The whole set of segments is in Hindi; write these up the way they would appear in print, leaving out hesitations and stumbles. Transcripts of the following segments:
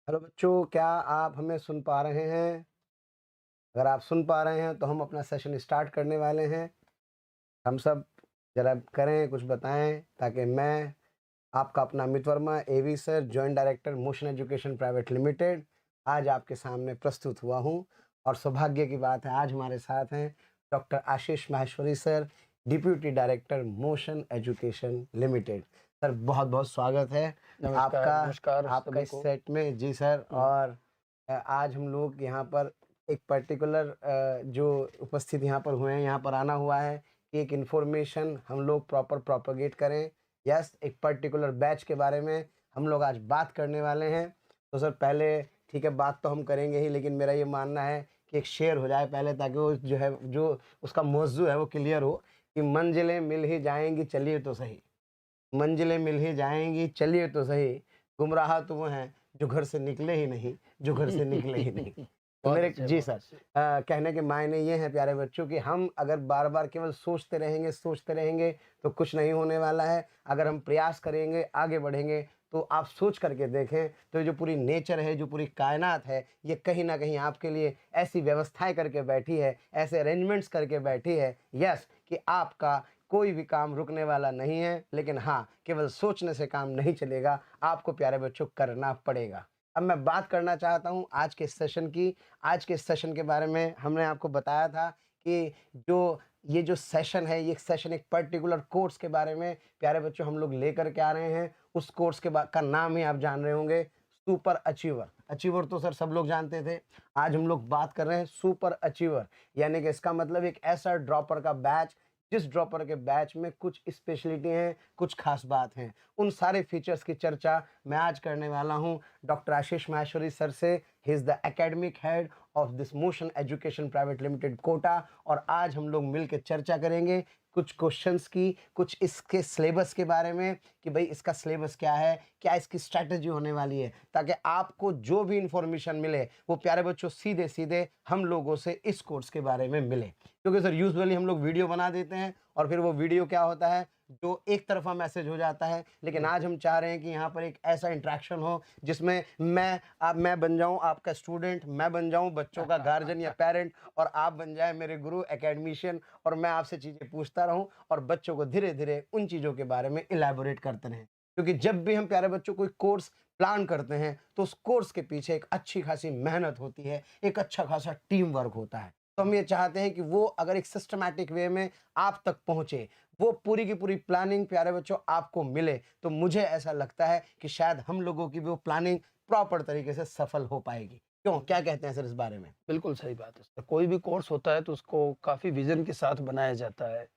हेलो बच्चों, क्या आप हमें सुन पा रहे हैं? अगर आप सुन पा रहे हैं तो हम अपना सेशन स्टार्ट करने वाले हैं। हम सब ज़रा करें, कुछ बताएं ताकि मैं आपका अपना Amit Verma AV sir, joint director Motion education private limited, आज आपके सामने प्रस्तुत हुआ हूं। और सौभाग्य की बात है, आज हमारे साथ हैं doctor Ashish Maheshwari sir, deputy director Motion Education limited. Sir, बहुत बहुत स्वागत है नमस्कार, आपका नमस्कार आपका सभी इस को। सेट में। जी सर। हुँ, और आज हम लोग यहाँ पर एक पर्टिकुलर जो उपस्थित यहाँ पर हुए हैं, यहाँ पर आना हुआ है कि एक इन्फॉर्मेशन हम लोग प्रॉपर प्रोपेगेट करें। यस, एक पर्टिकुलर बैच के बारे में हम लोग आज बात करने वाले हैं। तो सर, पहले ठीक है, बात तो हम करेंगे ही, लेकिन मेरा ये मानना है कि एक शेयर हो जाए पहले, ताकि वो जो है, जो उसका मौजू है वो क्लियर हो कि मंजिलें मिल ही जाएंगी, चलिए तो सही। मंजिलें मिल ही जाएँगी, चलिए तो सही, गुमराह तो वो हैं जो घर से निकले ही नहीं, जो घर से निकले ही नहीं। तो बहुत मेरे अच्छे, जी बहुत सर, अच्छे। कहने के मायने ये हैं प्यारे बच्चों कि हम अगर बार-बार केवल सोचते रहेंगे तो कुछ नहीं होने वाला है। अगर हम प्रयास करेंगे, आगे बढ़ेंगे, तो आप सोच करके देखें, तो ये जो पूरी नेचर है, जो पूरी कायनात है, ये कहीं न कहीं आपके लिए ऐसी व्यवस्थाएँ करके बैठी है, ऐसे अरेंजमेंट्स करके बैठी है, यस, कि आपका कोई भी काम रुकने वाला नहीं है। लेकिन हाँ, केवल सोचने से काम नहीं चलेगा, आपको प्यारे बच्चों करना पड़ेगा। अब मैं बात करना चाहता हूँ आज के सेशन की। आज के सेशन के बारे में हमने आपको बताया था कि जो ये जो सेशन है, ये सेशन एक पर्टिकुलर कोर्स के बारे में प्यारे बच्चों हम लोग लेकर के आ रहे हैं। उस कोर्स के का नाम ही आप जान रहे होंगे, सुपर अचीवर। अचीवर तो सर सब लोग जानते थे। आज हम लोग बात कर रहे हैं सुपर अचीवर, यानी कि इसका मतलब एक ऐसा ड्रॉपर का बैच, जिस ड्रॉपर के बैच में कुछ स्पेशलिटी हैं, कुछ खास बात हैं। उन सारे फीचर्स की चर्चा मैं आज करने वाला हूं डॉक्टर आशीष माहेश्वरी सर से। He is the academic head of this Motion education private Limited Kota. और आज हम लोग मिलकर चर्चा करेंगे कुछ क्वेश्चंस की, कुछ इसके सिलेबस के बारे में कि भाई इसका सिलेबस क्या है, क्या इसकी स्ट्रैटेजी होने वाली है, ताकि आपको जो भी इंफॉर्मेशन मिले वो प्यारे बच्चों सीधे सीधे हम लोगों से इस कोर्स के बारे में मिले। क्योंकि सर यूजुअली हम लोग वीडियो बना देते हैं और फिर वो वीडियो क्या होता है, जो एक तरफा मैसेज हो जाता है। लेकिन आज बिल्कुल, हम चाह रहे हैं कि यहाँ पर एक ऐसा इंटरेक्शन हो जिसमें मैं बन जाऊँ आपका स्टूडेंट, मैं बन जाऊँ बच्चों का गार्जियन या पेरेंट, और आप बन जाए मेरे गुरु एकेडमिशियन, और मैं आपसे चीज़ें पूछता रहूँ और बच्चों को धीरे धीरे उन चीज़ों के बारे में इलैबोरेट करते रहें। क्योंकि जब भी हम प्यारे बच्चों कोई कोर्स प्लान करते हैं तो उस कोर्स के पीछे एक अच्छी खासी मेहनत होती है, एक अच्छा खासा टीम वर्क होता है। तो हम ये चाहते हैं कि वो अगर एक सिस्टमैटिक वे में आप तक पहुँचे, वो पूरी की पूरी प्लानिंग प्यारे बच्चों आपको मिले, तो मुझे ऐसा लगता है कि शायद हम लोगों की वो प्लानिंग प्रॉपर तरीके से सफल हो पाएगी। क्यों? क्या कहते हैं सर इस बारे में? बिल्कुल सही बात है सर। कोई भी कोर्स होता है तो उसको काफ़ी विज़न के साथ बनाया जाता है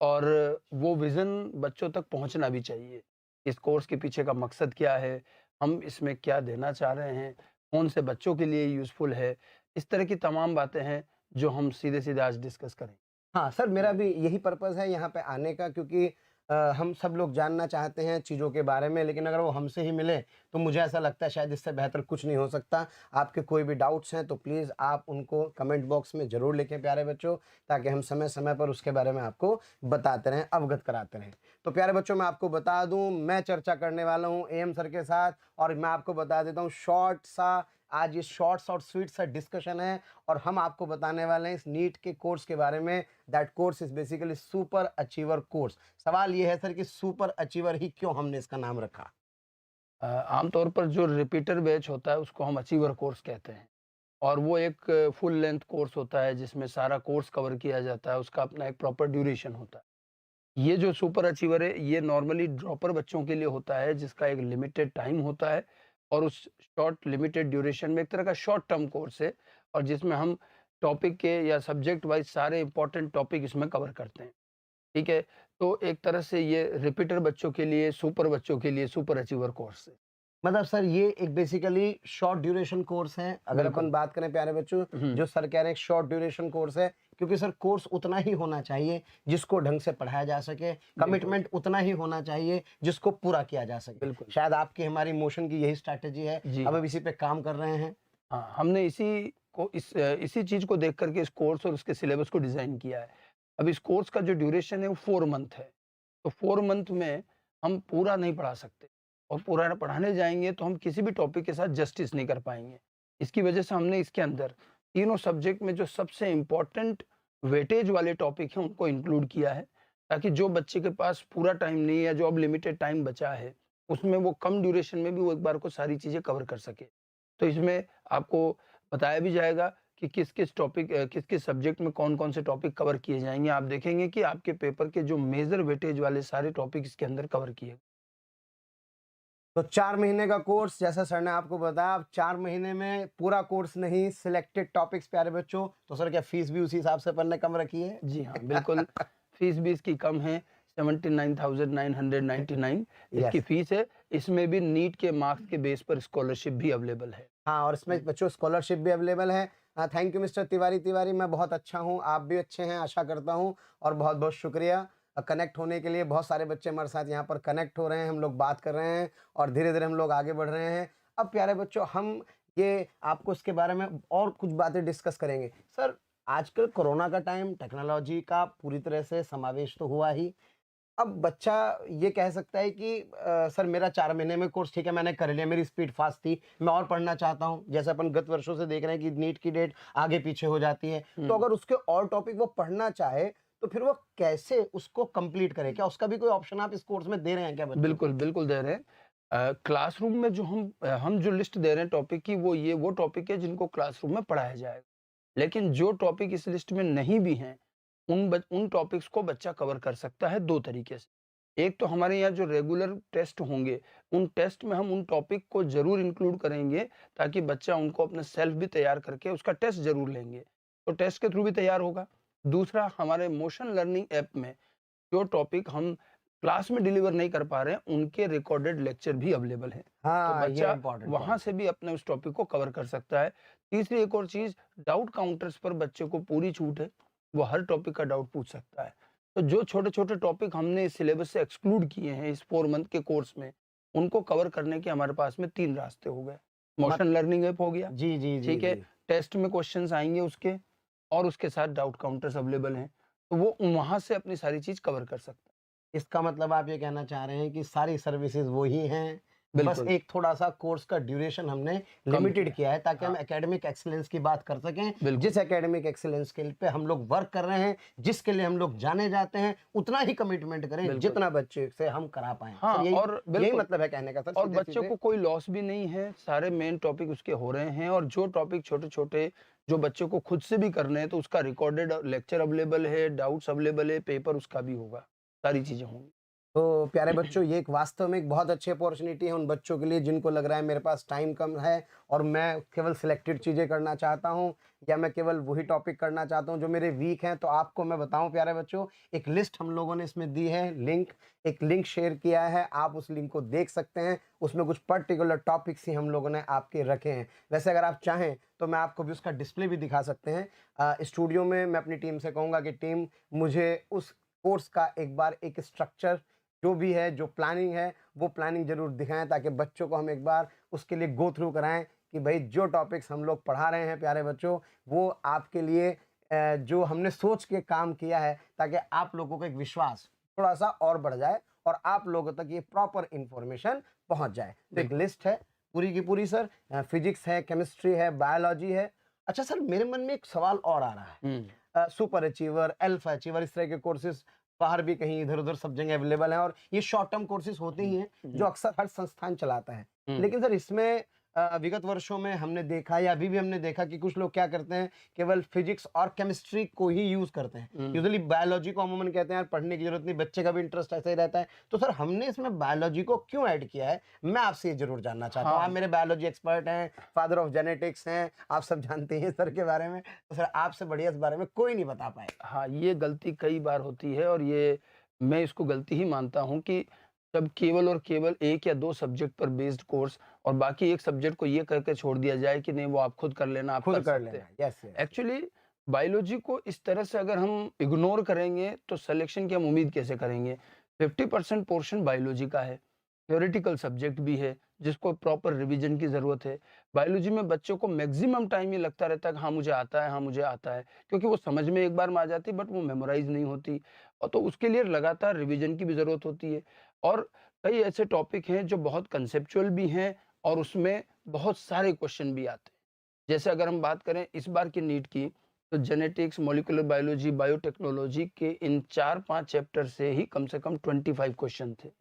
और वो विज़न बच्चों तक पहुँचना भी चाहिए। इस कोर्स के पीछे का मकसद क्या है? हम इसमें क्या देना चाह रहे हैं? कौन से बच्चों के लिए यूज़फुल है? इस तरह की तमाम बातें हैं जो हम सीधे-सीधे आज डिस्कस करेंगे। हाँ, सर, मेरा जी। भी यही पर्पज़ है यहाँ पे आने का, क्योंकि हम सब लोग जानना चाहते हैं चीज़ों के बारे में, लेकिन अगर वो हमसे ही मिले तो मुझे ऐसा लगता है शायद इससे बेहतर कुछ नहीं हो सकता। आपके कोई भी डाउट्स हैं तो प्लीज़ आप उनको कमेंट बॉक्स में ज़रूर लिखें प्यारे बच्चों, ताकि हम समय-समय पर उसके बारे में आपको बताते रहें, अवगत कराते रहें। तो प्यारे बच्चों, मैं आपको बता दूँ, मैं चर्चा करने वाला हूँ एएम सर के साथ, और मैं आपको बता देता हूँ शॉर्ट सा, आज ये शॉर्ट्स और स्वीट सा डिस्कशन है। और हम आपको बताने वाले हैं इस नीट के कोर्स के बारे में। That course is basically super achiever course. सवाल ये है सर कि सुपर अचीवर ही क्यों हमने इसका नाम रखा? आमतौर पर जो रिपीटर बैच होता है उसको हम अचीवर कोर्स कहते हैं। और वो एक फुल लेंथ कोर्स होता है जिसमें सारा कोर्स कवर किया जाता है, उसका अपना एक प्रॉपर ड्यूरेशन होता है। ये जो सुपर अचीवर है, ये नॉर्मली ड्रॉपर बच्चों के लिए होता है जिसका एक लिमिटेड टाइम होता है और उस शॉर्ट लिमिटेड ड्यूरेशन में एक तरह का शॉर्ट टर्म कोर्स है और जिसमें हम टॉपिक के या सब्जेक्ट वाइज़ सारे इंपॉर्टेंट टॉपिक इसमें कवर करते हैं, ठीक है? तो एक तरह से ये रिपीटर बच्चों के लिए, सुपर बच्चों के लिए सुपर अचीवर कोर्स है। मतलब सर, ये एक बेसिकली शॉर्ट ड्यूरेशन कोर्स है। अगर अपन बिल्कुल। बात करें प्यारे बच्चों, हुँ, जो सर कह रहे हैं एक शॉर्ट ड्यूरेशन कोर्स है, क्योंकि सर कोर्स उतना ही होना चाहिए जिसको ढंग से पढ़ाया जा सके, बिल्कुल, कमिटमेंट उतना ही होना चाहिए जिसको पूरा किया जा सके। बिल्कुल। शायद आपकी हमारी मोशन की यही स्ट्रैटेजी है। जी अब हाँ। हम इसी पे काम कर रहे हैं। हाँ, हमने इसी चीज़ को देख कर के इस कोर्स और उसके सिलेबस को डिज़ाइन किया है। अब इस कोर्स का जो ड्यूरेशन है वो 4 मंथ है। तो 4 मंथ में हम पूरा नहीं पढ़ा सकते। और पूरा पढ़ाने जाएँगे तो हम किसी भी टॉपिक के साथ जस्टिस नहीं कर पाएँगे। इसकी वजह से हमने इसके अंदर तीनों सब्जेक्ट में जो सबसे इम्पोर्टेंट वेटेज वाले टॉपिक हैं उनको इंक्लूड किया है, ताकि जो बच्चे के पास पूरा टाइम नहीं है, जो अब लिमिटेड टाइम बचा है, उसमें वो कम ड्यूरेशन में भी वो एक बार को सारी चीज़ें कवर कर सके। तो इसमें आपको बताया भी जाएगा कि किस-किस टॉपिक किस-किस सब्जेक्ट में कौन-कौन से टॉपिक कवर किए जाएँगे। आप देखेंगे कि आपके पेपर के जो मेजर वेटेज वाले सारे टॉपिक इसके अंदर कवर किए। तो 4 महीने का कोर्स जैसा सर ने आपको बताया, आप 4 महीने में पूरा कोर्स नहीं, सिलेक्टेड टॉपिक्स प्यारे बच्चों, तो सर क्या फीस भी उसी हिसाब से अपन ने कम रखी है? जी हाँ, बिल्कुल। फीस भी इसकी कम है, 79,999 इसकी यस। फीस है। इसमें भी नीट के मार्क्स के बेस पर स्कॉलरशिप भी अवेलेबल है। हाँ, और इसमें बच्चों स्कॉलरशिप भी अवेलेबल है। थैंक यू मिस्टर तिवारी, मैं बहुत अच्छा हूँ, आप भी अच्छे हैं आशा करता हूँ, और बहुत-बहुत शुक्रिया कनेक्ट होने के लिए। बहुत सारे बच्चे हमारे साथ यहाँ पर कनेक्ट हो रहे हैं, हम लोग बात कर रहे हैं और धीरे-धीरे हम लोग आगे बढ़ रहे हैं। अब प्यारे बच्चों, हम ये आपको इसके बारे में और कुछ बातें डिस्कस करेंगे। सर, आजकल कोरोना का टाइम, टेक्नोलॉजी का पूरी तरह से समावेश तो हुआ ही। अब बच्चा ये कह सकता है कि सर मेरा 4 महीने में कोर्स ठीक है, मैंने कर लिया, मेरी स्पीड फ़ास्ट थी, मैं और पढ़ना चाहता हूँ। जैसे अपन गत वर्षों से देख रहे हैं कि नीट की डेट आगे-पीछे हो जाती है। तो हुँ। अगर उसके और टॉपिक वो पढ़ना चाहे, तो फिर वो कैसे उसको कंप्लीट करे? क्या उसका भी कोई ऑप्शन आप इस कोर्स में दे रहे हैं क्या बच्चों को? बिल्कुल, बिल्कुल दे रहे हैं। क्लासरूम में जो हम जो लिस्ट दे रहे हैं टॉपिक की, वो टॉपिक है जिनको क्लासरूम में पढ़ाया जाएगा। लेकिन जो टॉपिक इस लिस्ट में नहीं भी हैं, उन टॉपिक्स को बच्चा कवर कर सकता है 2 तरीके से। एक तो हमारे यहाँ जो रेगुलर टेस्ट होंगे, उन टेस्ट में हम उन टॉपिक को ज़रूर इंक्लूड करेंगे, ताकि बच्चा उनको अपना सेल्फ भी तैयार करके उसका टेस्ट ज़रूर लेंगे। तो टेस्ट के थ्रू भी तैयार होगा। दूसरा, हमारे मोशन लर्निंग ऐप में जो टॉपिक हम क्लास में डिलीवर नहीं कर पा रहे हैं, उनके रिकॉर्डेड लेक्चर भी अवेलेबल हैं। तो हाँ, ये बच्चा इम्पोर्टेंट वहाँ पॉइंट से है। भी अपने उस टॉपिक को कवर कर सकता है। तीसरी एक और चीज़, डाउट काउंटर्स पर बच्चे को पूरी छूट है, वो हर टॉपिक का डाउट पूछ सकता है। तो जो छोटे-छोटे टॉपिक हमने इस सिलेबस से एक्सक्लूड किए हैं इस 4 मंथ के कोर्स में, उनको कवर करने के हमारे पास में 3 रास्ते हो गए। मत मोशन लर्निंग ऐप हो गया, जी, जी, जी, ठीक है? जी। टेस्ट में क्वेश्चंस आएँगे उसके, और उसके साथ डाउट काउंटर्स अवेलेबल हैं। तो वो वहाँ से अपनी सारी चीज़ कवर कर सकता है। इसका मतलब आप ये कहना चाह रहे हैं कि सारी सर्विसेज वही हैं, बस बिल्कुल, एक थोड़ा-सा कोर्स का ड्यूरेशन हमने कम लिमिटेड किया है। किया है, ताकि हम हाँ, एकेडमिक एक्सीलेंस की बात कर सकें। बिल्कुल। जिस एकेडमिक एक्सीलेंस के पे हम लोग वर्क कर रहे हैं, जिसके लिए हम लोग जाने जाते हैं, उतना ही कमिटमेंट करें बिल्कुल। जितना बच्चे से हम करा पाएँ। हाँ, सर यही और यही बिल्कुल, मतलब है कहने का सर और बच्चों सीधे-सीधे? को कोई लॉस भी नहीं है, सारे मेन टॉपिक उसके हो रहे हैं, और जो टॉपिक छोटे-छोटे जो बच्चों को खुद से भी करने हैं, तो उसका रिकॉर्डेड लेक्चर अवेलेबल है, डाउट्स अवेलेबल है, पेपर उसका भी होगा, सारी चीज़ें होंगी। तो प्यारे बच्चों, ये एक वास्तव में एक बहुत अच्छी अपॉर्चुनिटी है उन बच्चों के लिए जिनको लग रहा है मेरे पास टाइम कम है और मैं केवल सिलेक्टेड चीज़ें करना चाहता हूँ, या मैं केवल वही टॉपिक करना चाहता हूँ जो मेरे वीक हैं। तो आपको मैं बताऊँ प्यारे बच्चों, एक लिस्ट हम लोगों ने इसमें दी है, एक लिंक शेयर किया है, आप उस लिंक को देख सकते हैं। उसमें कुछ पर्टिकुलर टॉपिक्स ही हम लोगों ने आपके रखे हैं। वैसे अगर आप चाहें तो मैं आपको भी उसका डिस्प्ले भी दिखा सकते हैं। स्टूडियो में मैं अपनी टीम से कहूँगा कि टीम मुझे उस कोर्स का एक बार एक स्ट्रक्चर जो भी है, जो प्लानिंग है, वो प्लानिंग ज़रूर दिखाएँ, ताकि बच्चों को हम एक बार उसके लिए गो थ्रू कराएँ कि भई जो टॉपिक्स हम लोग पढ़ा रहे हैं प्यारे बच्चों, वो आपके लिए जो हमने सोच के काम किया है, ताकि आप लोगों का एक विश्वास थोड़ा-सा और बढ़ जाए और आप लोगों तक ये प्रॉपर इन्फॉर्मेशन पहुँच जाए। तो एक बिल्कुल। लिस्ट है पूरी की पूरी सर, फिज़िक्स है, केमिस्ट्री है, बायोलॉजी है। अच्छा सर, मेरे मन में एक सवाल और आ रहा है। हुँ, सुपर अचीवर, अल्फा अचीवर, इस तरह के कोर्सेज़ बाहर भी कहीं इधर-उधर सब जगह अवेलेबल हैं, और ये शॉर्ट टर्म कोर्सेज़ होते ही हैं, जो हुँ, अक्सर हर संस्थान चलाता है। हुँ, लेकिन सर इसमें विगत वर्षों में हमने देखा, या अभी भी हमने देखा कि कुछ लोग क्या करते हैं, केवल फिजिक्स और केमिस्ट्री को ही यूज़ करते हैं। हुँ। यूजुअली बायोलॉजी को अमूमन कहते हैं यार पढ़ने की ज़रूरत नहीं, बच्चे का भी इंटरेस्ट ऐसा ही रहता है। तो सर हमने इसमें बायोलॉजी को क्यों ऐड किया है? मैं आपसे ये ज़रूर जानना चाहता हूँ। आप हाँ, मेरे बायोलॉजी एक्सपर्ट हैं, फादर ऑफ जेनेटिक्स हैं, आप सब जानते हैं सर के बारे में। तो सर आपसे बढ़िया इस बारे में कोई नहीं बता पाएगा। हाँ, ये गलती कई बार होती है, और ये मैं इसको गलती ही मानता हूँ कि जब केवल और केवल 1 या 2 सब्जेक्ट पर बेस्ड कोर्स और बाकी एक सब्जेक्ट को ये कह के छोड़ दिया जाए कि नहीं, वो आप खुद कर लेना, आप खुद कर कर सकते लेना। हैं। Yes, yes, yes. Actually biology को इस तरह से अगर हम इग्नोर करेंगे, तो सिलेक्शन की हम उम्मीद कैसे करेंगे? 50% पोर्शन बायोलॉजी का है, थ्योरेटिकल सब्जेक्ट भी है, जिसको प्रॉपर रिवीजन की ज़रूरत है। बायोलॉजी में बच्चों को मैक्सिमम टाइम ये लगता रहता है कि हाँ, मुझे आता है, हाँ, मुझे आता है, क्योंकि वो समझ में एक बार में आ जाती है, बट वो मेमोराइज़ नहीं होती, और तो उसके लिए लगातार रिवीजन की भी ज़रूरत होती है। और कई ऐसे टॉपिक हैं जो बहुत कंसेप्चुअल भी हैं और उसमें बहुत सारे क्वेश्चन भी आते हैं। जैसे अगर हम बात करें इस बार की नीट की, तो जेनेटिक्स, मॉलिक्यूलर बायोलॉजी, बायोटेक्नोलॉजी के इन 4-5 चैप्टर से ही कम से कम 25 क्वेश्चन थे।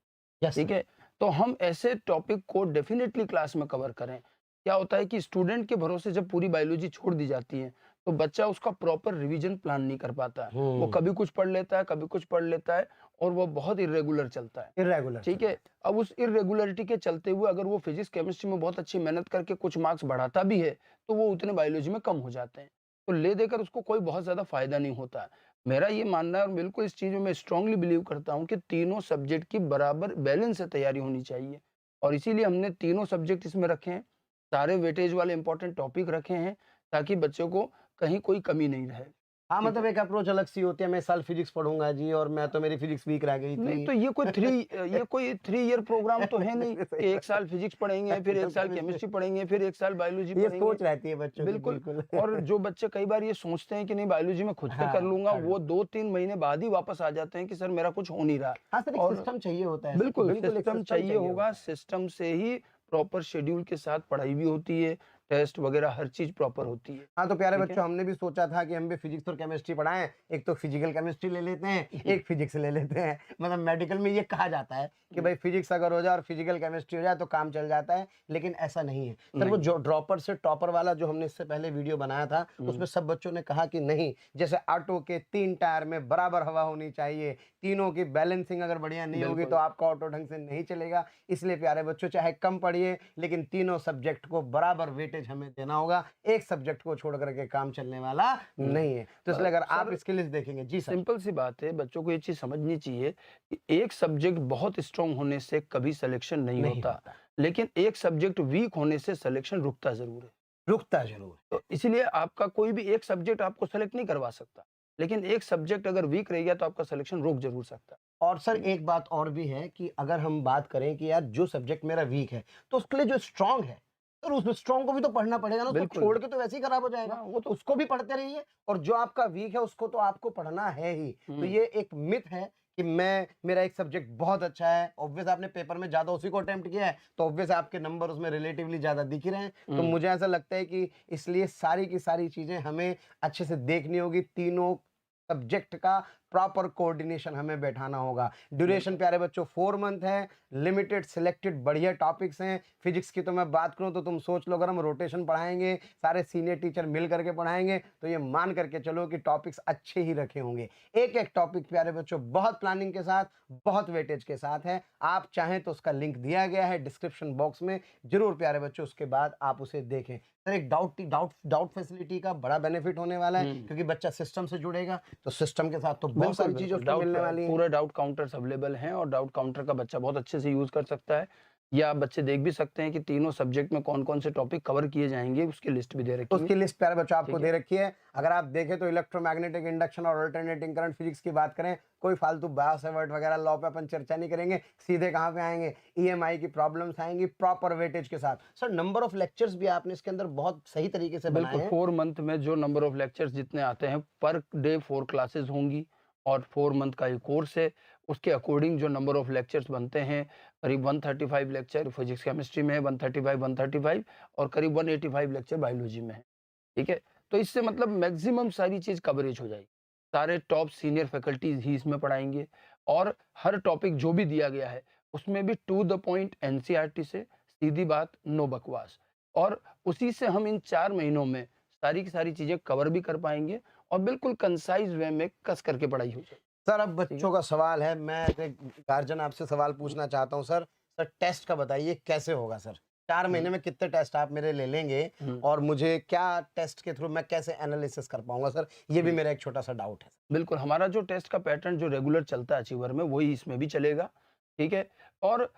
यस ठीक सर। है? तो हम ऐसे टॉपिक को डेफ़िनेटली क्लास में कवर करें। क्या होता है कि स्टूडेंट के भरोसे जब पूरी बायोलॉजी छोड़ दी जाती है, तो बच्चा उसका प्रॉपर रिवीजन प्लान नहीं कर पाता है। वो हम्म। कभी कुछ पढ़ लेता है, कभी कुछ पढ़ लेता है और वो बहुत इर्रेगुलर चलता है। इरेगुलर ठीक चलता है? अब उस इर्रेगुलरिटी के चलते हुए अगर वो फिज़िक्स, केमिस्ट्री में बहुत अच्छी मेहनत करके कुछ मार्क्स बढ़ाता भी है, तो वो उतने बायोलॉजी में कम हो जाते हैं। तो ले देकर उसको कोई बहुत ज़्यादा फ़ायदा नहीं होता है। मेरा ये मानना है और बिल्कुल इस चीज़ में मैं स्ट्रांगली बिलीव करता हूँ कि तीनों सब्जेक्ट की बराबर बैलेंस से तैयारी होनी चाहिए और इसीलिए हमने तीनों सब्जेक्ट इसमें रखे हैं। सारे वेटेज वाले इम्पोर्टेंट टॉपिक रखे हैं ताकि बच्चों को कहीं कोई कमी नहीं रहे। हाँ, ठीक मतलब है? एक अप्रोच अलग सी होती है, मैं इस साल फिजिक्स पढ़ूंगा जी और मैं तो मेरी फिजिक्स वीक रह गई नहीं थी। तो ये कोई 3 ईयर प्रोग्राम तो है नहीं सही कि 1 बात साल फिज़िक्स पढ़ेंगे, फिर 1 तो साल केमिस्ट्री, केमिस्ट्री पढ़ेंगे, फिर 1 साल बायोलॉजी ये पढ़ेंगे। सोच रहती है बच्चों की बिल्कुल। बिल्कुल। और जो बच्चे कई बार ये सोचते हैं कि नहीं बायोलॉजी मैं खुद से कर हाँ, लूँगा, कर वो लो। 2-3 महीने बाद ही वापस आ जाते हैं कि सर मेरा कुछ हो नहीं रहा। हाँ सर, एक और सिस्टम चाहिए होता है सर, बिल्कुल बिल्कुल एक सिस्टम सिस्टम चाहिए चाहिए होगा, होता है। सिस्टम से ही प्रॉपर शेड्यूल के साथ पढ़ाई भी होती है, टेस्ट वगैरह हर चीज़ प्रॉपर होती है। हाँ, तो प्यारे ठीक है? बच्चों, हमने भी सोचा था कि हम भी फिजिक्स और केमिस्ट्री पढ़ाएँ, एक तो फिजिकल केमिस्ट्री ले लेते हैं, एक फिजिक्स ले लेते हैं। मतलब मेडिकल में ये कहा जाता है कि हुँ, भाई फिजिक्स अगर हो जाए और फिजिकल केमिस्ट्री हो जाए तो काम चल जाता है, लेकिन ऐसा नहीं है। सर वो नहीं। जो ड्रॉपर से टॉपर वाला जो हमने इससे पहले वीडियो बनाया था, हुँ, उसमें सब बच्चों ने कहा कि नहीं, जैसे ऑटो के 3 टायर में बराबर हवा होनी चाहिए, तीनों की बैलेंसिंग अगर बढ़िया नहीं होगी तो बिल्कुल। आपका ऑटो ढंग से नहीं चलेगा। इसलिए प्यारे बच्चों, चाहे कम पढ़िए, लेकिन तीनों सब्जेक्ट को बराबर वेटेज हमें देना होगा। एक सब्जेक्ट को छोड़ कर के काम चलने वाला हुँ। नहीं है। तो इसलिए अगर आप सर इसकी लिस्ट देखेंगे जी सर। सिंपल सी बात है, बच्चों को ये चीज़ समझनी चाहिए कि एक सब्जेक्ट बहुत स्ट्रॉन्ग होने से कभी सिलेक्शन नहीं नहीं होता, होता, लेकिन एक सब्जेक्ट वीक होने से सिलेक्शन रुकता ज़रूर है। रुकता ज़रूर है। तो इसीलिए आपका कोई भी एक सब्जेक्ट आपको सेलेक्ट नहीं करवा सकता, लेकिन एक सब्जेक्ट अगर वीक रह गया तो आपका सिलेक्शन रुक ज़रूर सकता है। और सर ठीक है? एक बात और भी है कि अगर हम बात करें कि यार जो सब्जेक्ट मेरा वीक है, तो उसके लिए जो स्ट्रॉन्ग है, सर उस स्ट्रॉन्ग को भी तो पढ़ना पड़ेगा ना, उसको बिल्कुल। छोड़ के तो वैसे ही खराब हो जाएगा। हाँ, वो तो उसको भी पढ़ते रहिए और जो आपका वीक है उसको तो आपको पढ़ना है ही। तो हुँ, ये एक मिथ है कि मेरा एक सब्जेक्ट बहुत अच्छा है, ऑब्वियस आपने पेपर में ज़्यादा उसी को अटेम्प्ट किया है, तो ऑब्वियस आपके नंबर उसमें रिलेटिवली ज़्यादा दिख ही रहे हैं। तो हुँ। मुझे ऐसा लगता है कि इसलिए सारी की सारी चीज़ें हमें अच्छे से देखनी होगी, तीनों सब्जेक्ट का प्रॉपर कोऑर्डिनेशन हमें बैठाना होगा। ड्यूरेशन बिल्कुल। प्यारे बच्चों 4 मंथ है, लिमिटेड सिलेक्टेड बढ़िया टॉपिक्स हैं। फिजिक्स की तो मैं बात करूँ तो तुम सोच लो, अगर हम रोटेशन पढ़ाएँगे, सारे सीनियर टीचर मिल करके पढ़ाएँगे, तो ये मान करके चलो कि टॉपिक्स अच्छे ही रखे होंगे। एक-एक टॉपिक प्यारे बच्चों बहुत प्लानिंग के साथ, बहुत वेटेज के साथ है। आप चाहें तो उसका लिंक दिया गया है डिस्क्रिप्शन बॉक्स में, ज़रूर प्यारे बच्चों उसके बाद आप उसे देखें। सर एक डाउट फैसिलिटी का बड़ा बेनिफिट होने वाला है, हुँ। क्योंकि बच्चा सिस्टम से जुड़ेगा, तो सिस्टम के साथ तो बहुत बिल्कुल, सारी चीज़ें बिल्कुल। उसको मिलने वाली हैं। पूरे डाउट काउंटर्स अवेलेबल हैं और डाउट काउंटर का बच्चा बहुत अच्छे से यूज़ कर सकता है। या आप बच्चे देख भी सकते हैं कि तीनों सब्जेक्ट में कौन-कौन से टॉपिक कवर किए जाएँगे, उसकी लिस्ट भी दे रखी है। उसकी लिस्ट प्यारे बच्चों आपको ठीक है? दे रखी है। अगर आप देखें तो इलेक्ट्रोमैग्नेटिक इंडक्शन और अल्टरनेटिंग करंट फिजिक्स की बात करें, कोई फालतू बायो-सेवर्ट वगैरह लॉ पे अपन चर्चा नहीं करेंगे, सीधे कहाँ पे आएँगे, ईएमआई की प्रॉब्लम्स आएँगी प्रॉपर वेटेज के साथ। सर नंबर ऑफ लेक्चर्स भी आपने इसके अंदर बहुत सही तरीके से बनाए बिल्कुल, हैं। 4 मंथ में जो नंबर ऑफ लेक्चर्स जितने आते हैं, पर डे 4 क्लासेस होंगी और 4 मंथ का ये कोर्स है। उसके अकॉर्डिंग जो नंबर ऑफ लेक्चर्स बनते हैं, करीब 135 लेक्चर फिजिक्स केमिस्ट्री में है, 135 और करीब 185 लेक्चर बायोलॉजी में है। ठीक है? तो इससे मतलब मैक्सिमम सारी चीज़ कवरेज हो जाएगी। सारे टॉप सीनियर फैकल्टीज़ ही इसमें पढ़ाएँगे और हर टॉपिक जो भी दिया गया है, उसमें भी टू द पॉइंट एनसीईआरटी से, सीधी बात, नो बकवास। और उसी से हम इन 4 महीनों में सारी की सारी चीज़ें कवर भी कर पाएँगे और बिल्कुल कंसाइज़ वे में कस करके पढ़ाई हो जाएगी। सर अब ठीक है? बच्चों का सवाल है, मैं एज़ ए गार्जियन आपसे सवाल पूछना चाहता हूँ सर। सर टेस्ट का बताइए कैसे होगा सर? 4 हुँ, महीने में कितने टेस्ट आप मेरे ले लेंगे हुँ, और मुझे क्या टेस्ट के थ्रू मैं कैसे एनालिसिस कर पाऊँगा सर? ये भी हुँ। मेरा एक छोटा-सा डाउट है। बिल्कुल, हमारा जो टेस्ट का पैटर्न जो रेगुलर चलता है अचीवर में, वही इसमें भी चलेगा, ठीक है? और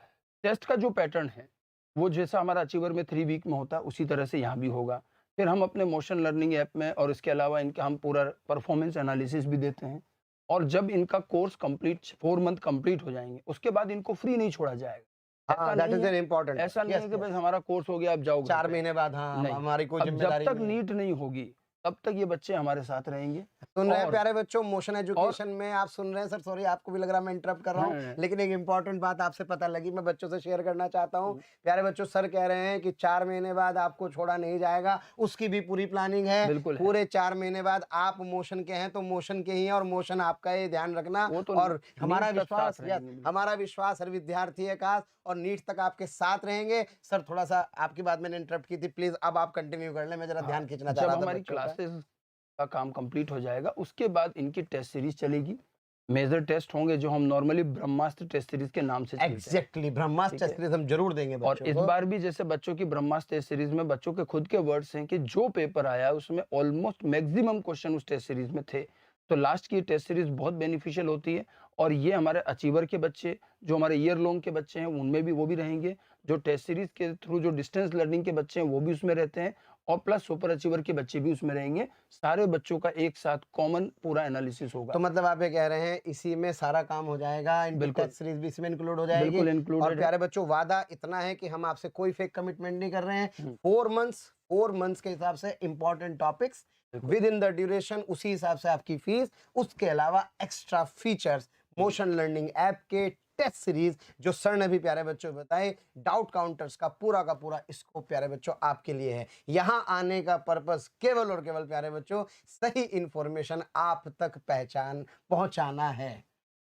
टेस्ट का जो पैटर्न है, वो जैसा हमारा अचीवर में 3 वीक में होता है, उसी तरह से यहाँ भी होगा। फिर हम अपने मोशन लर्निंग ऐप में और इसके अलावा इनका हम पूरा परफॉर्मेंस एनालिसिस भी देते हैं और जब इनका कोर्स कंप्लीट 4 मंथ कंप्लीट हो जाएँगे, उसके बाद इनको फ्री नहीं छोड़ा जाएगा। हाँ, दैट इज़ एन इम्पोर्टेंट ऐसा पॉइंट। नहीं यस, है कि यस। बस हमारा कोर्स हो गया, अब जाओ घर 4 पे। महीने बाद हाँ, नहीं, हमारी कोई अब जब ज़िम्मेदारी तक नहीं है। नीट नहीं होगी, तब तक ये बच्चे हमारे साथ रहेंगे। सुन रहे हैं और प्यारे बच्चों, मोशन एजुकेशन में आप सुन रहे हैं सर, सॉरी आपको भी लग रहा है मैं इंटरप्ट कर रहा हूँ, हाँ, लेकिन एक इंपॉर्टेंट बात आपसे पता लगी, मैं बच्चों से शेयर करना चाहता हूँ। हुँ, प्यारे बच्चों, सर कह रहे हैं कि 4 महीने बाद आपको छोड़ा नहीं जाएगा, उसकी भी पूरी प्लानिंग है। बिल्कुल है। पूरे 4 महीने बाद आप मोशन के हैं तो मोशन के ही हैं, और मोशन आपका, ये ध्यान रखना। वो तो और हमारा नीट तक विश्वास, साथ यस, रहेंगे बिल्कुल। हमारा विश्वास हर विद्यार्थी है खास, और नीट तक आपके साथ रहेंगे। सर थोड़ा सा आपकी बात मैंने इंटरप्ट की थी, प्लीज अब आप कंटिन्यू कर लें, मैं जरा हाँ, ध्यान खींचना चाह जब रहा था हमारी बच्चों का। क्लासेस का काम कंप्लीट हो जाएगा, उसके बाद इनकी टेस्ट सीरीज़ चलेगी। मेजर टेस्ट होंगे जो हम नॉर्मली ब्रह्मास्त्र टेस्ट सीरीज़ के नाम से चलते हैं, एग्जैक्टली, ब्रह्मास्त्र ठीक है? टेस्ट सीरीज हम जरूर देंगे और बच्चों इस को। बार भी जैसे बच्चों की ब्रह्मास्त्र टेस्ट सीरीज़ में बच्चों के खुद के वर्ड्स हैं कि जो पेपर आया उसमें ऑलमोस्ट मैक्सिमम क्वेश्चन उस टेस्ट सीरीज़ में थे। तो लास्ट की टेस्ट सीरीज़ बहुत बेनिफिशियल होती है, और ये हमारे अचीवर के बच्चे, जो हमारे ईयर लॉन्ग के बच्चे हैं, उनमें भी वो भी रहेंगे। जो टेस्ट सीरीज़ के थ्रू जो डिस्टेंस लर्निंग के बच्चे हैं, वो भी उसमें रहते हैं, और प्लस सुपर अचीवर के बच्चे भी उसमें रहेंगे। सारे बच्चों का एक साथ कॉमन पूरा एनालिसिस होगा। तो मतलब आप ये कह रहे हैं इसी में सारा काम हो जाएगा, इनकी बिल्कुल, टेस्ट सीरीज भी इसमें इंक्लूड हो जाएगी। बिल्कुल और इंक्लूडेड है। प्यारे बच्चों, वादा इतना है कि हम आपसे कोई फेक कमिटमेंट नहीं कर रहे हैं। हुँ, 4 मंथ्स के हिसाब से इंपॉर्टेंट टॉपिक्स बिल्कुल। विद इन द ड्यूरेशन, उसी हिसाब से आपकी फीस, उसके अलावा एक्स्ट्रा फीचर्स, हुँ, मोशन लर्निंग ऐप के टेस्ट सीरीज जो सर ने भी प्यारे बच्चों बताए, डाउट काउंटर्स का पूरा स्कोप प्यारे बच्चों आपके लिए है। यहाँ आने का पर्पस केवल और केवल प्यारे बच्चों सही इंफॉर्मेशन आप तक पहुंचाना है।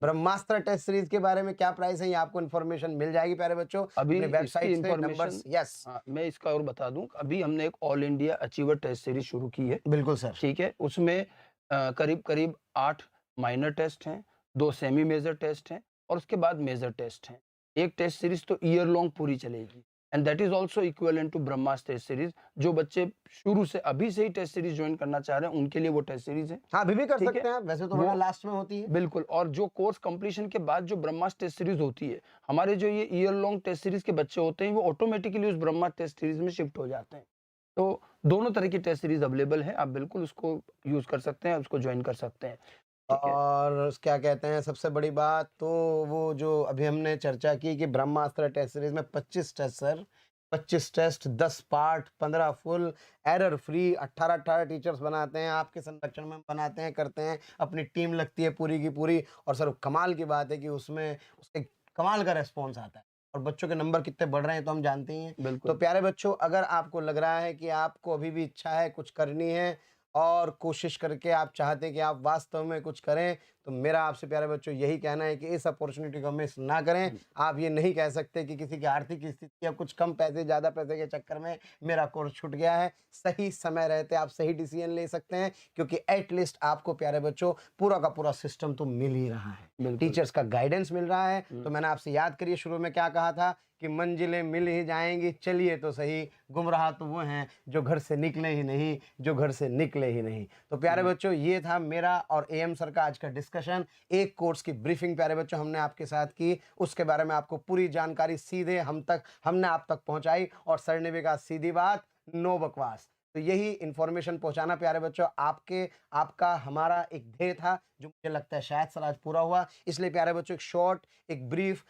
ब्रह्मास्त्र टेस्ट सीरीज के बारे में क्या प्राइस है, ये आपको इंफॉर्मेशन मिल जाएगी प्यारे बच्चों अभी अपने इसकी वेबसाइट से, इन्फॉर्मेशन, नंबर्स, यस। हाँ, मैं इसका और बता दूँ, अभी हमने एक all India achiever test series शुरू की है, बिल्कुल सर। ठीक है? उसमें करीब-करीब 8 माइनर टेस्ट हैं, 2 सेमी मेजर टेस्ट हैं, और उसके बाद मेजर टेस्ट हैं। एक टेस्ट सीरीज़ तो ईयर लॉन्ग पूरी चलेगी, and that is also equivalent to Brahmastra test series. जो बच्चे शुरू से अभी से ही टेस्ट सीरीज़ जॉइन करना चाह रहे हैं, उनके लिए वो टेस्ट सीरीज़ है, हाँ, अभी भी कर ठीक है? सकते हैं, वैसे तो वो वरना लास्ट में होती है। बिल्कुल, और जो कोर्स कंप्लीशन के बाद जो ब्रह्मास्त्र टेस्ट सीरीज़ होती है, हमारे जो ये ईयर लॉन्ग टेस्ट सीरीज़ के बच्चे होते हैं, वो ऑटोमेटिकली उस ब्रह्मास्त्र टेस्ट सीरीज़ में शिफ्ट हो जाते हैं। तो दोनों तरह की टेस्ट सीरीज़ अवेलेबल है, आप बिल्कुल उसको यूज़ कर सकते हैं, उसको जॉइन कर सकते हैं, ठीक है? और क्या कहते हैं, सबसे बड़ी बात तो वो जो अभी हमने चर्चा की कि ब्रह्मास्त्र टेस्ट सीरीज में 25 test sir, 25 test, 10 part, 15 full, error free, 18-18 teachers बनाते हैं, आपके संरक्षण में बनाते हैं, करते हैं, अपनी टीम लगती है पूरी की पूरी। और सर कमाल की बात है कि उसमें उसके कमाल का रिस्पॉन्स आता है, और बच्चों के नंबर कितने बढ़ रहे हैं तो हम जानते ही हैं। तो बिल्कुल, प्यारे बच्चों, अगर आपको लग रहा है कि आपको अभी भी इच्छा है, कुछ करनी है, और कोशिश करके आप चाहते हैं कि आप वास्तव में कुछ करें, तो मेरा आपसे प्यारे बच्चों यही कहना है कि इस अपॉर्चुनिटी को मिस ना करें। हुँ, आप ये नहीं कह सकते कि किसी की आर्थिक स्थिति या कुछ कम पैसे, ज़्यादा पैसे के चक्कर में मेरा कोर्स छूट गया है। सही समय रहते आप सही डिसीजन ले सकते हैं, क्योंकि एट लीस्ट आपको प्यारे बच्चों पूरा का पूरा सिस्टम तो मिल ही रहा है, बिल्कुल। टीचर्स का गाइडेंस मिल रहा है। हुँ, तो मैंने आपसे याद करिए शुरू में क्या कहा था कि मंजिलें मिल ही जाएंगी, चलिए तो सही, गुमराह तो वो हैं जो घर से निकले ही नहीं, जो घर से निकले ही नहीं। तो प्यारे हुँ, बच्चों, ये था मेरा और एएम सर का आज का डिस्कशन। एक कोर्स की ब्रीफिंग प्यारे बच्चों हमने आपके साथ की, उसके बारे में आपको पूरी जानकारी सीधे हमने आप तक पहुंचाई, और सर ने भी कहा सीधी बात, नो बकवास। तो यही इंफॉर्मेशन पहुंचाना प्यारे बच्चों आपका हमारा एक ध्येय था, जो मुझे लगता है शायद सर आज पूरा हुआ। इसलिए प्यारे बच्चों, एक शॉर्ट, एक ब्रीफ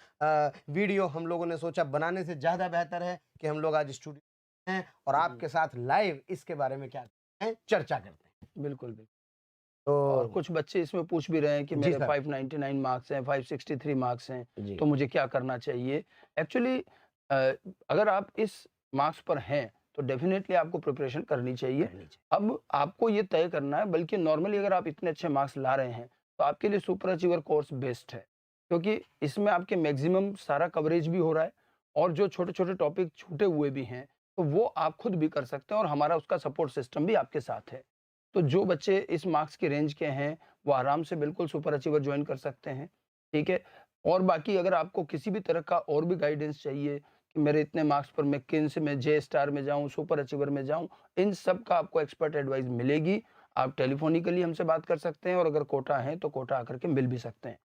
वीडियो हम लोगों ने सोचा बनाने से ज़्यादा बेहतर है कि हम लोग आज स्टूडियो में हैं और हुँ, आपके साथ लाइव इसके बारे में क्या करते हैं, चर्चा करते हैं। बिल्कुल, बिल्कुल। और तो कुछ बच्चे इसमें पूछ भी रहे हैं कि जी मेरे सर। 599 मार्क्स हैं, 563 मार्क्स हैं, जी। तो मुझे क्या करना चाहिए? एक्चुअली अ, अगर आप इस मार्क्स पर हैं, तो डेफ़िनेटली आपको प्रिपरेशन करनी चाहिए। करनी चाहिए। अब आपको ये तय करना है, बल्कि नॉर्मली अगर आप इतने अच्छे मार्क्स ला रहे हैं, तो आपके लिए सुपर अचीवर कोर्स बेस्ट है। क्योंकि इसमें आपके मैक्सिमम सारा कवरेज भी हो रहा है, और जो छोटे-छोटे टॉपिक छूटे हुए भी हैं, तो वो आप खुद भी कर सकते हैं, और हमारा उसका सपोर्ट सिस्टम भी आपके साथ है। तो जो बच्चे इस मार्क्स के रेंज के हैं, वो आराम से बिल्कुल सुपर अचीवर जॉइन कर सकते हैं, ठीक है? और बाकी अगर आपको किसी भी तरह का और भी गाइडेंस चाहिए कि मेरे इतने मार्क्स पर मैं किन से मैं जे स्टार में जाऊँ, सुपर अचीवर में जाऊँ, इन सब का आपको एक्सपर्ट एडवाइस मिलेगी। आप टेलीफ़ोनिकली हमसे बात कर सकते हैं, और अगर कोटा है, तो कोटा आकर के मिल भी सकते हैं,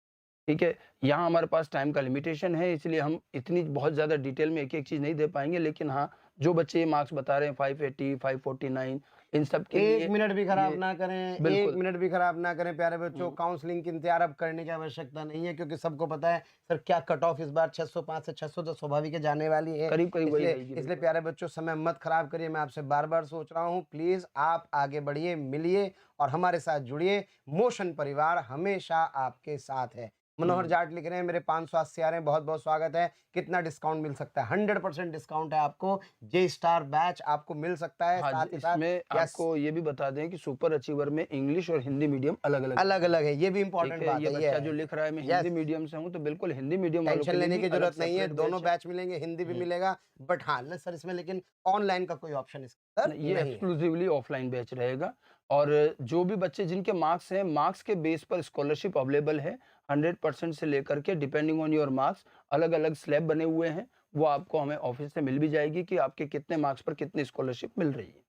ठीक है? यहाँ हमारे पास टाइम का लिमिटेशन है, इसलिए हम इतनी बहुत ज़्यादा डिटेल में एक-एक चीज़ नहीं दे पाएँगे, लेकिन हाँ, जो बच्चे ये मार्क्स बता रहे हैं 580, 549, इन सब के लिए 1 मिनट भी खराब ये ना करें, 1 बिल्कुल। मिनट भी खराब ना करें प्यारे बच्चों। काउंसलिंग की इंतज़ार अब करने की आवश्यकता नहीं है, क्योंकि सबको पता है सर क्या कट ऑफ इस बार 605 से 610 स्वाभाविक है जाने वाली है। करीब-करीब वही इसलिए रहेगी इसलिए बिल्कुल। प्यारे बच्चों समय मत खराब करिए। मैं आपसे बार-बार सोच रहा हूँ, प्लीज़ आप आगे बढ़िए, मिलिए और हमारे साथ जुड़िए। मोशन परिवार हमेशा आपके साथ है। मनोहर हुँ। जाट लिख रहे हैं मेरे 580 आ रहे हैं, बहुत-बहुत स्वागत है। कितना डिस्काउंट मिल सकता है? 100% डिस्काउंट है आपको। जे स्टार बैच आपको मिल सकता है, हाँ जी, साथ ही साथ इसमें यस आपको ये भी बता दें कि सुपर अचीवर में इंग्लिश और हिंदी मीडियम अलग-अलग रहेंगे, अलग-अलग है, ये भी ठीक इम्पोर्टेंट है? बात ये है, ये बच्चा जो है। लिख रहा है मैं हिंदी यस, मीडियम से हूँ, तो बिल्कुल हिंदी मीडियम वालों के टेंशन लिए लेने भी की अलग ज़रूरत नहीं है, सेपरेट दोनों बैच है। बैच मिलेंगे, हिंदी भी हुँ। मिलेगा। बट हाँ, ल सर इसमें लेकिन ऑनलाइन का कोई ऑप्शन इसके अंदर नहीं, ये नहीं है। एक्सक्लूसिवली ऑफलाइन बैच रहेगा और जो भी बच्चे जिनके मार्क्स हैं, मार्क्स के बेस पर स्कॉलरशिप अवेलेबल है। 100% से लेकर के डिपेंडिंग ऑन योर मार्क्स अलग-अलग स्लैब बने हुए हैं। वो आपको हमें ऑफिस से मिल भी जाएगी कि आपके कितने मार्क्स पर कितनी स्कॉलरशिप मिल रही है।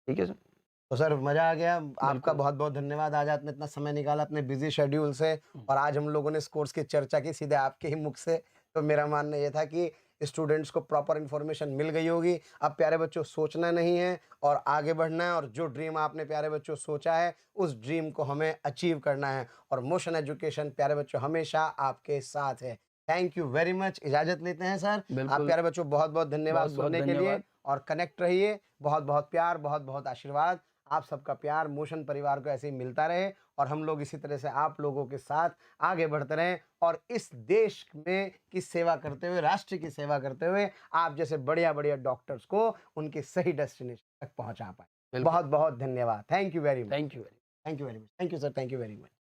ठीक है सर? तो सर मज़ा आ गया। आपका बिल्कुल। बहुत-बहुत धन्यवाद। आज आपने इतना समय निकाला अपने बिज़ी शेड्यूल से हुँ। और आज हम लोगों ने इस कोर्स की चर्चा की सीधे आपके ही मुख से। तो मेरा मानना ये था कि स्टूडेंट्स को प्रॉपर इन्फॉर्मेशन मिल गई होगी। अब प्यारे बच्चों सोचना नहीं है और आगे बढ़ना है और जो ड्रीम आपने प्यारे बच्चों सोचा है, उस ड्रीम को हमें अचीव करना है और मोशन एजुकेशन प्यारे बच्चों हमेशा आपके साथ है। Thank you very much. इजाज़त लेते हैं सर। आप बिल्कुल, प्यारे बच्चों बहुत-बहुत धन्यवाद बहुत-बहुत सुनने के लिए धन्यवाद। और कनेक्ट रहिए। बहुत-बहुत प्यार, बहुत-बहुत आशीर्वाद। आप सबका प्यार मोशन परिवार को ऐसे ही मिलता रहे और हम लोग इसी तरह से आप लोगों के साथ आगे बढ़ते रहें और इस देश में की सेवा करते हुए, राष्ट्र की सेवा करते हुए आप जैसे बढ़िया-बढ़िया डॉक्टर्स को उनके सही डेस्टिनेशन तक पहुँचा पाएँ। बिल्कुल। बहुत-बहुत धन्यवाद। Thank you very much. Thank you very thank you very much. Thank you sir, thank you very much.